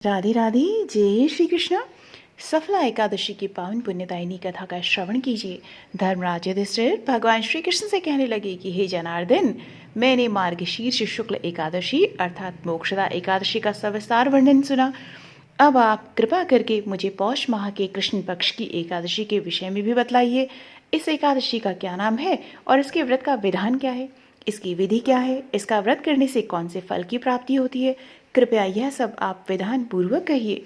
राधे राधे। जय श्री कृष्ण। सफला एकादशी की पावन पुण्यदायिनी कथा का श्रवण कीजिए। धर्मराज युधिष्ठिर भगवान श्री कृष्ण से कहने लगे कि हे जनार्दन, मैंने मार्गशीर्ष शुक्ल एकादशी अर्थात मोक्षदा एकादशी का सविस्तार वर्णन सुना। अब आप कृपा करके मुझे पौष माह के कृष्ण पक्ष की एकादशी के विषय में भी बतलाइए। इस एकादशी का क्या नाम है और इसके व्रत का विधान क्या है, इसकी विधि क्या है, इसका व्रत करने से कौन से फल की प्राप्ति होती है। कृपया यह सब आप विधान पूर्वक कहिए।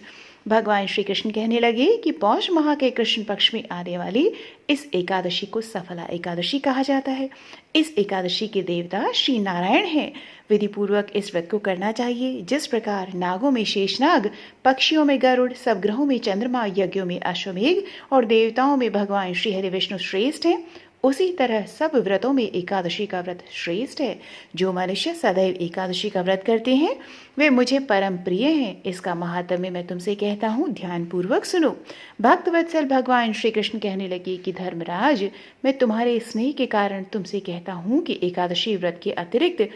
भगवान श्री कृष्ण कहने लगे कि पौष माह के कृष्ण पक्ष में आने वाली इस एकादशी को सफला एकादशी कहा जाता है। इस एकादशी के देवता श्री नारायण हैं। विधि पूर्वक इस व्रत को करना चाहिए। जिस प्रकार नागों में शेषनाग, पक्षियों में गरुड़, सब ग्रहों में चंद्रमा, यज्ञों में अश्वमेघ और देवताओं में भगवान श्री हरि विष्णु श्रेष्ठ हैं, उसी तरह सब व्रतों में एकादशी का व्रत श्रेष्ठ है। जो मनुष्य सदैव एकादशी का व्रत करते हैं वे मुझे परम प्रिय हैं। इसका महात्म्य मैं तुमसे कहता हूँ, ध्यान पूर्वक सुनो। भक्त वत्सल भगवान श्री कृष्ण कहने लगे कि धर्मराज, मैं तुम्हारे स्नेह के कारण तुमसे कहता हूँ कि एकादशी व्रत के अतिरिक्त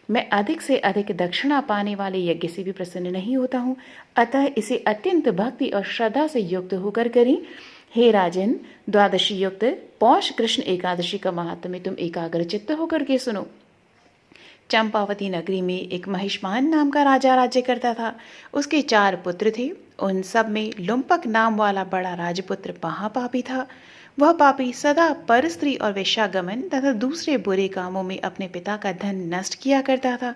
मैं अधिक से अधिक दक्षिणा पाने वाले यज्ञ से भी प्रसन्न नहीं होता हूँ। अतः इसे अत्यंत भक्ति और श्रद्धा से युक्त होकर करें। हे राजन, द्वादशी युक्त पौष कृष्ण एकादशी का महात्म्य तुम एकाग्र चित्त होकर के सुनो। चंपावती नगरी में एक महिष्मान नाम का राजा राज्य करता था। उसके 4 पुत्र थे। उन सब में लुम्पक नाम वाला बड़ा राजपुत्र महापापी था। वह पापी सदा परस्त्री और वेश्यागमन तथा दूसरे बुरे कामों में अपने पिता का धन नष्ट किया करता था।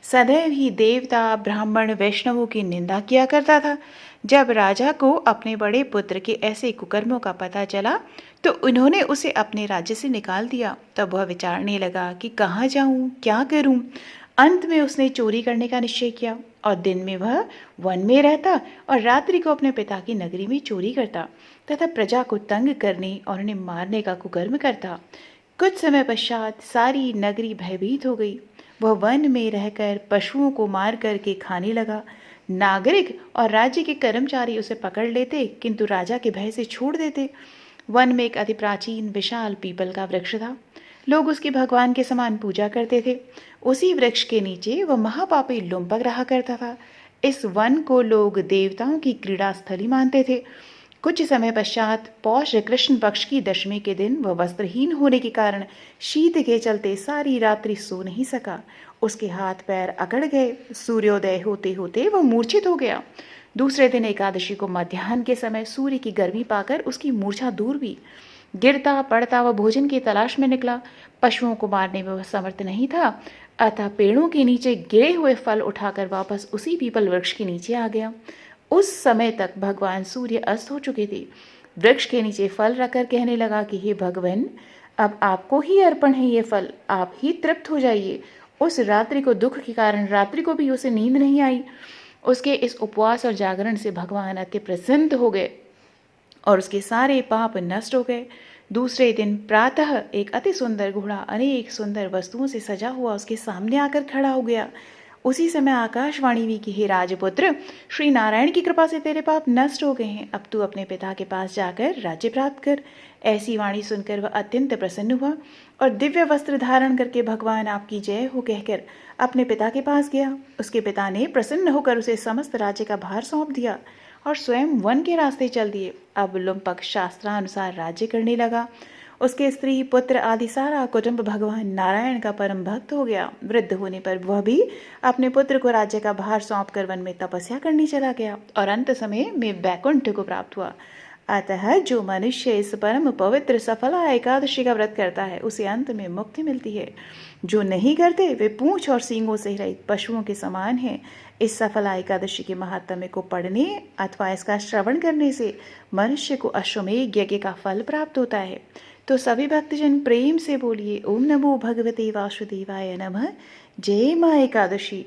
सदैव ही देवता, ब्राह्मण, वैष्णवों की निंदा किया करता था। जब राजा को अपने बड़े पुत्र के ऐसे कुकर्मों का पता चला तो उन्होंने उसे अपने राज्य से निकाल दिया। तब वह विचारने लगा कि कहाँ जाऊं, क्या करूं। अंत में उसने चोरी करने का निश्चय किया और दिन में वह वन में रहता और रात्रि को अपने पिता की नगरी में चोरी करता तथा प्रजा को तंग करने और उन्हें मारने का कुकर्म करता। कुछ समय पश्चात सारी नगरी भयभीत हो गई। वह वन में रहकर पशुओं को मार करके खाने लगा। नागरिक और राज्य के कर्मचारी उसे पकड़ लेते किंतु राजा के भय से छोड़ देते। वन में एक अति प्राचीन विशाल पीपल का वृक्ष था। लोग उसकी भगवान के समान पूजा करते थे। उसी वृक्ष के नीचे वह महापापी लुम्पक रहा करता था। इस वन को लोग देवताओं की क्रीड़ा स्थली मानते थे। कुछ समय पश्चात पौष कृष्ण पक्ष की दशमी के दिन वह वस्त्रहीन होने के कारण शीत के चलते सारी रात्रि सो नहीं सका। उसके हाथ पैर अकड़ गए। सूर्योदय होते होते वह मूर्छित हो गया। दूसरे दिन एकादशी को मध्याह्न के समय सूर्य की गर्मी पाकर उसकी मूर्छा दूर हुई। गिरता पड़ता वह भोजन की तलाश में निकला। पशुओं को मारने में वह समर्थ नहीं था, अतः पेड़ों के नीचे गिरे हुए फल उठाकर वापस उसी पीपल वृक्ष के नीचे आ गया। उस समय तक भगवान सूर्य अस्त हो चुके थे। वृक्ष के नीचे फल रखकर कहने लगा कि हे भगवान, अब आपको ही अर्पण है ये फल, आप ही तृप्त हो जाइए। उस रात्रि को दुख के कारण रात्रि को भी उसे नींद नहीं आई। उसके इस उपवास और जागरण से भगवान अति प्रसन्न हो गए और उसके सारे पाप नष्ट हो गए। दूसरे दिन प्रातः एक अति सुंदर घोड़ा अनेक सुंदर वस्तुओं से सजा हुआ उसके सामने आकर खड़ा हो गया। उसी समय आकाशवाणी हुई कि हे राजपुत्र, श्री नारायण की कृपा से तेरे पाप नष्ट हो गए हैं। अब तू अपने पिता के पास जाकर राज्य प्राप्त कर। ऐसी वाणी सुनकर वह अत्यंत प्रसन्न हुआ और दिव्य वस्त्र धारण करके भगवान आपकी जय हो कहकर अपने पिता के पास गया। उसके पिता ने प्रसन्न होकर उसे समस्त राज्य का भार सौंप दिया और स्वयं वन के रास्ते चल दिए। अब लुम्पक शास्त्रानुसार राज्य करने लगा। उसके स्त्री पुत्र आदि सारा कुटुंब भगवान नारायण का परम भक्त हो गया। वृद्ध होने पर वह भी अपने पुत्र को राज्य का भार सौंप कर वन में तपस्या करने चला गया और अंत समय में वैकुंठ को प्राप्त हुआ। अतः जो मनुष्य इस परम पवित्र सफला एकादशी का व्रत करता है उसे अंत में मुक्ति मिलती है। जो नहीं करते वे पूंछ और सींगों से रहित पशुओं के समान हैं। इस सफला एकादशी के महात्म्य को पढ़ने अथवा इसका श्रवण करने से मनुष्य को अश्वमेघ यज्ञ का फल प्राप्त होता है। तो सभी भक्तजन प्रेम से बोलिए ओम नमो भगवते वासुदेवाय नमः। जय माँ एकादशी।